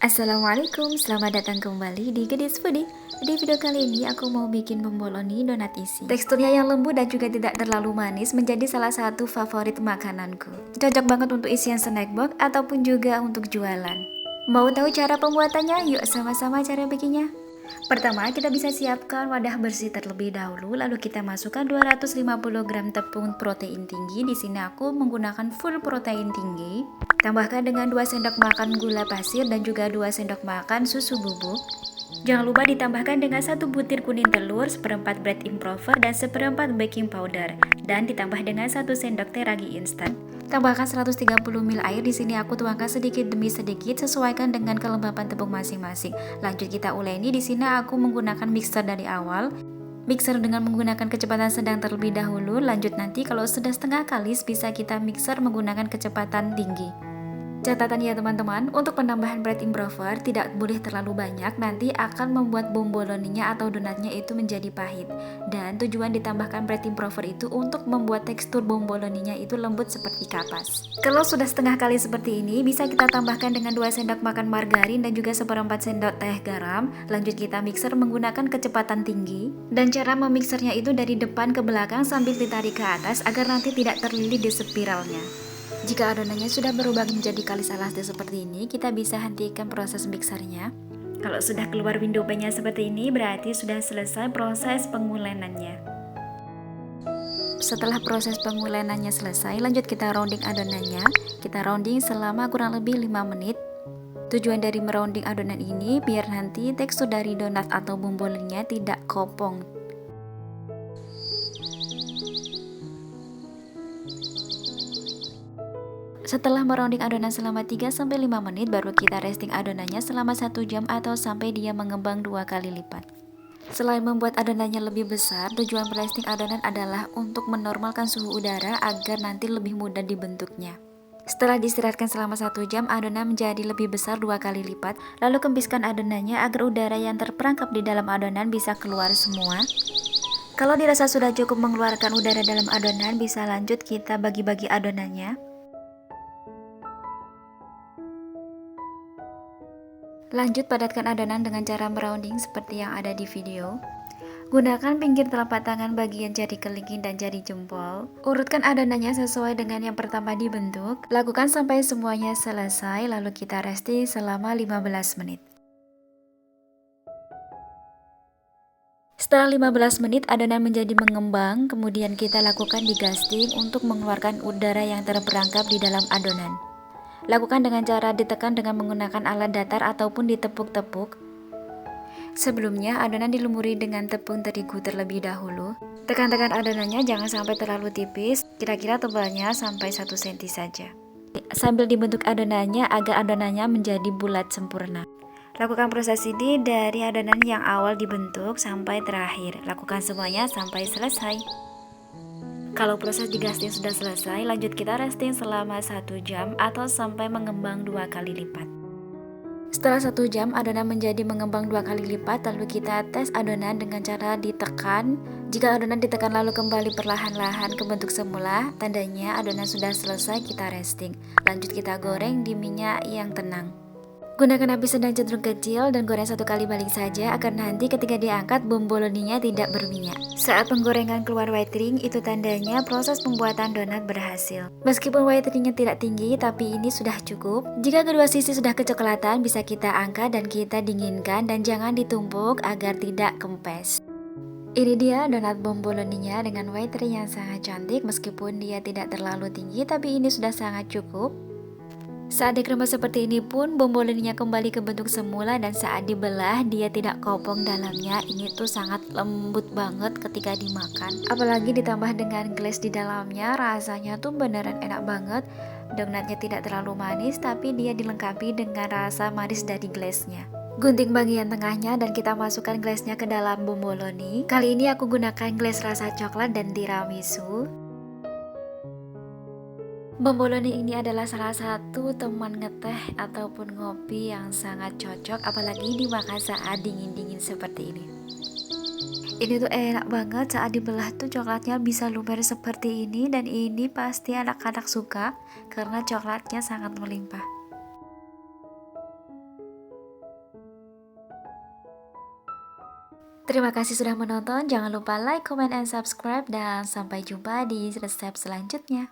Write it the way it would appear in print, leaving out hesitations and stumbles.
Assalamualaikum, selamat datang kembali di Gedis Foodie. Di video kali ini aku mau bikin bomboloni donat isi. Teksturnya yang lembut dan juga tidak terlalu manis menjadi salah satu favorit makananku. Cocok banget untuk isian snack box ataupun juga untuk jualan. Mau tahu cara pembuatannya? Yuk sama-sama cara bikinnya. Pertama, kita bisa siapkan wadah bersih terlebih dahulu, lalu kita masukkan 250 gram tepung protein tinggi. Di sini aku menggunakan full protein tinggi. Tambahkan dengan 2 sendok makan gula pasir dan juga 2 sendok makan susu bubuk. Jangan lupa ditambahkan dengan 1 butir kuning telur, seperempat bread improver dan seperempat baking powder, dan ditambah dengan 1 sendok teh ragi instan. Tambahkan 130 ml air. Di sini aku tuangkan sedikit demi sedikit, sesuaikan dengan kelembapan tepung masing-masing. Lanjut kita uleni. Di sini aku menggunakan mixer dari awal. Mixer dengan menggunakan kecepatan sedang terlebih dahulu. Lanjut nanti kalau sudah setengah kalis bisa kita mixer menggunakan kecepatan tinggi. Catatan ya teman-teman, untuk penambahan bread improver tidak boleh terlalu banyak, nanti akan membuat bomboloninya atau donatnya itu menjadi pahit. Dan tujuan ditambahkan bread improver itu untuk membuat tekstur bomboloninya itu lembut seperti kapas. Kalau sudah setengah kali seperti ini, bisa kita tambahkan dengan 2 sendok makan margarin dan juga seperempat sendok teh garam. Lanjut kita mixer menggunakan kecepatan tinggi. Dan cara memixernya itu dari depan ke belakang sambil ditarik ke atas agar nanti tidak terlilit di spiralnya. Jika adonannya sudah berubah menjadi kalis elastis seperti ini, kita bisa hentikan proses mixernya. Kalau sudah keluar window pane-nya seperti ini, berarti sudah selesai proses pengulenannya. Setelah proses pengulenannya selesai, lanjut kita rounding adonannya. Kita rounding selama kurang lebih 5 menit. Tujuan dari merounding adonan ini biar nanti tekstur dari donat atau bomboloninya tidak kopong. Setelah merounding adonan selama 3-5 menit, baru kita resting adonannya selama 1 jam atau sampai dia mengembang 2 kali lipat. Selain membuat adonannya lebih besar, tujuan resting adonan adalah untuk menormalkan suhu udara agar nanti lebih mudah dibentuknya. Setelah diistirahatkan selama 1 jam, adonan menjadi lebih besar 2 kali lipat. Lalu kempiskan adonannya agar udara yang terperangkap di dalam adonan bisa keluar semua. Kalau dirasa sudah cukup mengeluarkan udara dalam adonan, bisa lanjut kita bagi-bagi adonannya. Lanjut padatkan adonan dengan cara merounding seperti yang ada di video. Gunakan pinggir telapak tangan bagian jari kelingking dan jari jempol. Urutkan adonannya sesuai dengan yang pertama dibentuk. Lakukan sampai semuanya selesai, lalu kita resting selama 15 menit. Setelah 15 menit adonan menjadi mengembang, kemudian kita lakukan digasting untuk mengeluarkan udara yang terperangkap di dalam adonan. Lakukan dengan cara ditekan dengan menggunakan alat datar ataupun ditepuk-tepuk. Sebelumnya, adonan dilumuri dengan tepung terigu terlebih dahulu. Tekan-tekan adonannya jangan sampai terlalu tipis, kira-kira tebalnya sampai 1 cm saja. Sambil dibentuk adonannya agar adonannya menjadi bulat sempurna. Lakukan proses ini dari adonan yang awal dibentuk sampai terakhir. Lakukan semuanya sampai selesai. Kalau proses digasting sudah selesai, lanjut kita resting selama 1 jam atau sampai mengembang 2 kali lipat. Setelah 1 jam, adonan menjadi mengembang 2 kali lipat, lalu kita tes adonan dengan cara ditekan. Jika adonan ditekan lalu kembali perlahan-lahan ke bentuk semula, tandanya adonan sudah selesai, kita resting. Lanjut kita goreng di minyak yang tenang. Gunakan api sedang cenderung kecil dan goreng 1 kali balik saja agar nanti ketika diangkat bomboloninya tidak berminyak. Saat penggorengan keluar whitening, itu tandanya proses pembuatan donat berhasil. Meskipun whiteningnya tidak tinggi, tapi ini sudah cukup. Jika kedua sisi sudah kecoklatan, bisa kita angkat dan kita dinginkan dan jangan ditumpuk agar tidak kempes. Ini dia donat bomboloninya dengan whitening yang sangat cantik. Meskipun dia tidak terlalu tinggi, tapi ini sudah sangat cukup. Saat dikemas seperti ini pun bomboloninya kembali ke bentuk semula dan saat dibelah dia tidak kopong dalamnya. Ini tuh sangat lembut banget ketika dimakan. Apalagi ditambah dengan glaze di dalamnya, rasanya tuh beneran enak banget. Donatnya tidak terlalu manis tapi dia dilengkapi dengan rasa manis dari glaze-nya. Gunting bagian tengahnya dan kita masukkan glaze-nya ke dalam bomboloni. Kali ini aku gunakan glaze rasa coklat dan tiramisu. Bomboloni ini adalah salah satu teman ngeteh ataupun ngopi yang sangat cocok, apalagi dimakan saat dingin-dingin seperti ini. Ini tuh enak banget, saat dibelah tuh coklatnya bisa lumer seperti ini, dan ini pasti anak-anak suka karena coklatnya sangat melimpah. Terima kasih sudah menonton, jangan lupa like, comment, and subscribe, dan sampai jumpa di resep selanjutnya.